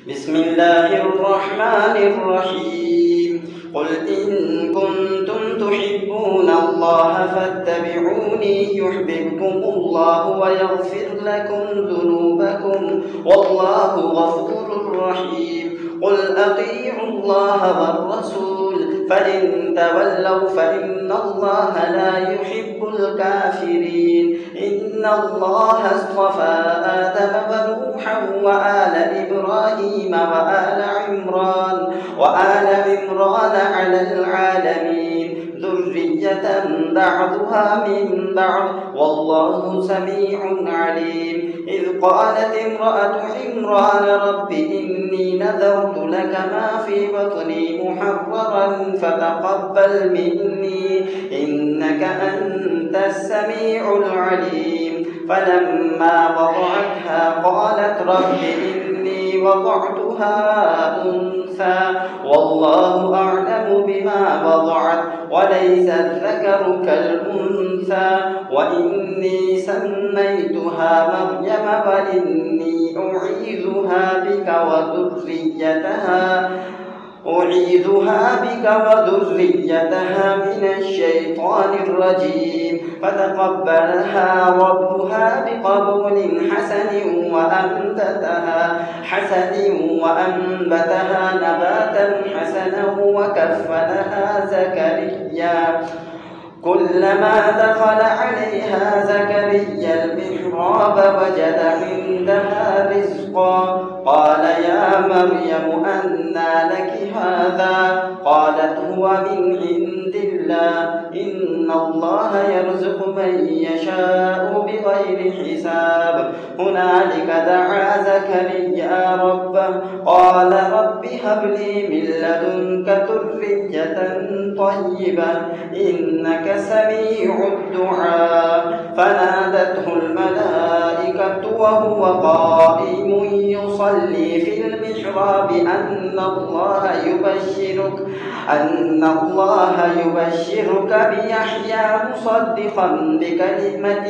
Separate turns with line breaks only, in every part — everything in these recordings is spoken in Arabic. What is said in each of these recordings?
بسم الله الرحمن الرحيم قل إن كنتم تحبون الله فاتبعوني يحببكم الله ويغفر لكم ذنوبكم والله غفور رحيم قل أطيعوا الله والرسول فإن تولوا فإن الله لا يحب الكافرين إن الله اصطفى آدم ونوحا وآل إبراهيم وآل عمران على العالمين ذرية بعضها من بعض والله سميع عليم إذ قالت امرأة عمران رب إني نذرت لك ما في بطني محررا فتقبل مني إنك أنت السميع العليم فلما وضعتها قالت رب إني وضعتها أنثى والله أعلم بما وضعت وليس الذكر كالأنثى وإني سميتها مريم وإني أعيذها بك وذريتها من الشيطان الرجيم فتقبلها ربها بقبول حسن نباتا حسنا وكفلها زكريا كلما دخل عليها زكريا المحراب وجد عندها رزقا قال يا مريم أنى لك هذا قالت هو من عند الله إن الله يرزق من يشاء بغير حساب هنالك دعا زكريا ربه قال رب هب لي من لدنك ذرية طيبة إنك سميع الدعاء فنادته الملائكة وهو قائم يصلي في المحراب أن الله يبشرك بيحيى مصدقا بكلمة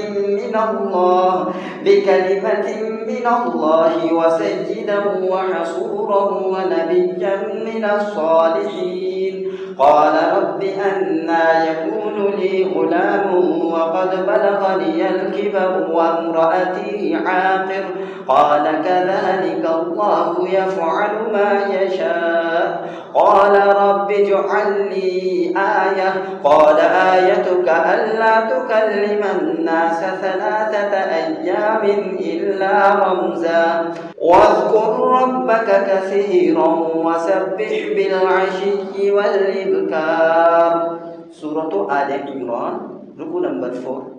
من الله وسيدا وحصورا ونبيا من الصالحين قال رب أنى يكون لي غلام وقد بلغني الكبر وامرأتي عاقر قال كذلك الله يفعل ما يشاء قال رب اجعل لي آية قال آيتك ألا تكلم الناس 3 أيام إلا رمزا واذكر ربك كثيرا وسبح بالعشي والإبكار. Surah Al Imran, ruku number 4.